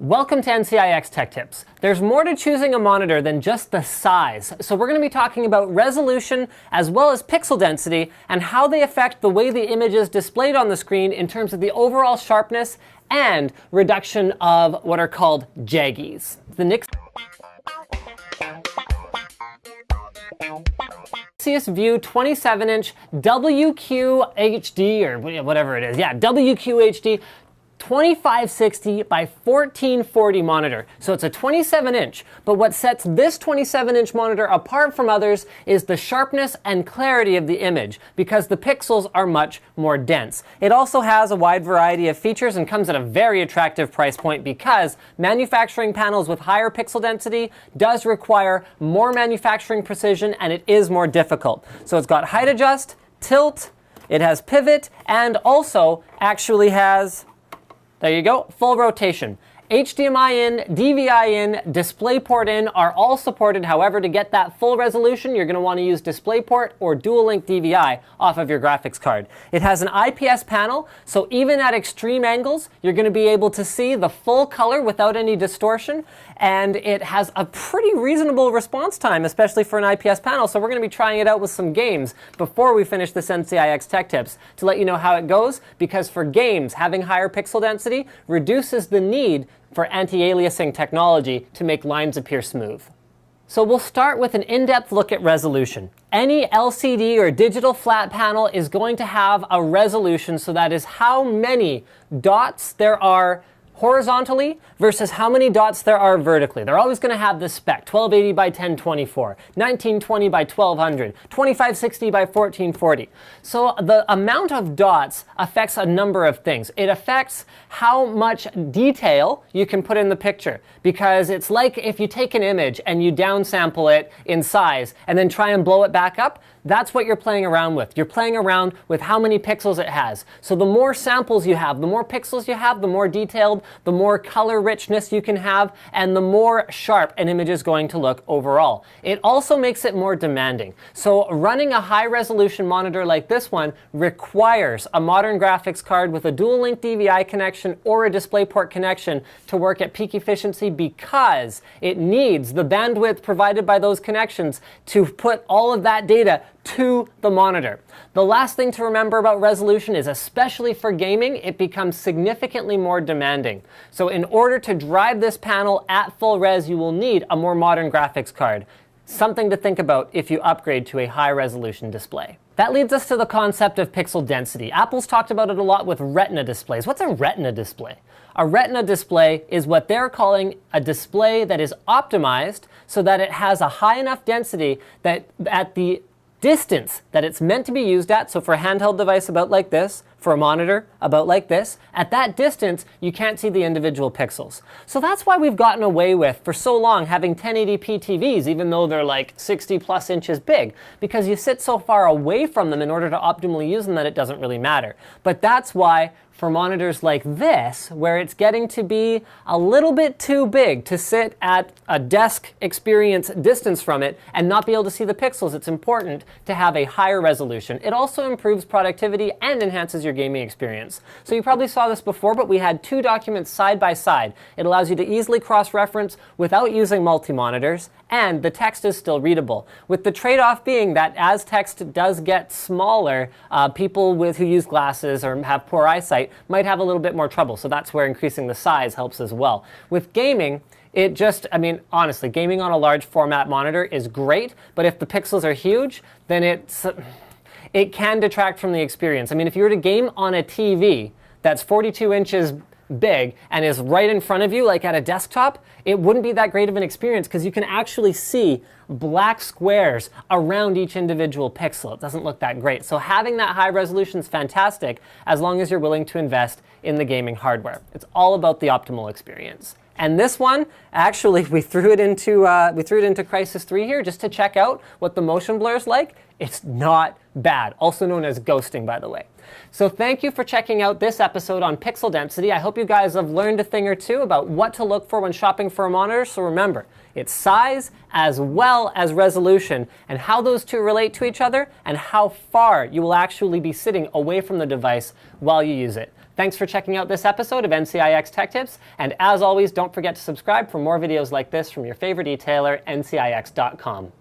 Welcome to NCIX Tech Tips. There's more to choosing a monitor than just the size, so we're going to be talking about resolution as well as pixel density and how they affect the way the image is displayed on the screen in terms of the overall sharpness and reduction of what are called jaggies. The NCIX View 27-inch WQHD, or whatever it is, WQHD 2560 by 1440 monitor. So it's a 27-inch, but what sets this 27-inch monitor apart from others is the sharpness and clarity of the image, because the pixels are much more dense. It also has a wide variety of features and comes at a very attractive price point because manufacturing panels with higher pixel density does require more manufacturing precision and it is more difficult. So it's got height adjust, tilt, it has pivot, and also actually has, there you go, full rotation. HDMI in, DVI in, DisplayPort in are all supported. However, to get that full resolution, you're going to want to use DisplayPort or dual-link DVI off of your graphics card. It has an IPS panel, so even at extreme angles, you're going to be able to see the full color without any distortion, and it has a pretty reasonable response time, especially for an IPS panel, so we're going to be trying it out with some games before we finish this NCIX Tech Tips to let you know how it goes, because for games, having higher pixel density reduces the need for anti-aliasing technology to make lines appear smooth. So we'll start with an in-depth look at resolution. Any LCD or digital flat panel is going to have a resolution, so that is how many dots there are horizontally versus how many dots there are vertically. They're always going to have this spec, 1280 by 1024, 1920 by 1200, 2560 by 1440. So the amount of dots affects a number of things. It affects how much detail you can put in the picture, because it's like if you take an image and you downsample it in size and then try and blow it back up. That's what you're playing around with. You're playing around with how many pixels it has. So the more samples you have, the more pixels you have, the more detailed, the more color richness you can have, and the more sharp an image is going to look overall. It also makes it more demanding. So running a high resolution monitor like this one requires a modern graphics card with a dual link DVI connection or a DisplayPort connection to work at peak efficiency, because it needs the bandwidth provided by those connections to put all of that data to the monitor. The last thing to remember about resolution is, especially for gaming, it becomes significantly more demanding. So in order to drive this panel at full res, you will need a more modern graphics card. Something to think about if you upgrade to a high resolution display. That leads us to the concept of pixel density. Apple's talked about it a lot with Retina displays. What's a Retina display? A Retina display is what they're calling a display that is optimized so that it has a high enough density that at the distance that it's meant to be used at, so for a handheld device about like this, for a monitor about like this, at that distance you can't see the individual pixels. So that's why we've gotten away with, for so long, having 1080p TVs even though they're like 60 plus inches big, because you sit so far away from them in order to optimally use them that it doesn't really matter. But that's why for monitors like this, where it's getting to be a little bit too big to sit at a desk experience distance from it and not be able to see the pixels, it's important to have a higher resolution. It also improves productivity and enhances your gaming experience. So you probably saw this before, but we had two documents side by side. It allows you to easily cross-reference without using multi-monitors, and the text is still readable, with the trade-off being that as text does get smaller, people who use glasses or have poor eyesight might have a little bit more trouble, so that's where increasing the size helps as well. With gaming, it just, honestly, gaming on a large format monitor is great, but if the pixels are huge, then it can detract from the experience. If you were to game on a TV that's 42 inches big and is right in front of you, like at a desktop, it wouldn't be that great of an experience because you can actually see black squares around each individual pixel. It doesn't look that great. So having that high resolution is fantastic as long as you're willing to invest in the gaming hardware. It's all about the optimal experience. And this one, actually, we threw it into Crysis 3 here just to check out what the motion blur is like. It's not bad, also known as ghosting, by the way. So thank you for checking out this episode on pixel density. I hope you guys have learned a thing or two about what to look for when shopping for a monitor. So remember, it's size as well as resolution, and how those two relate to each other, and how far you will actually be sitting away from the device while you use it. Thanks for checking out this episode of NCIX Tech Tips, and as always, don't forget to subscribe for more videos like this from your favorite detailer, ncix.com.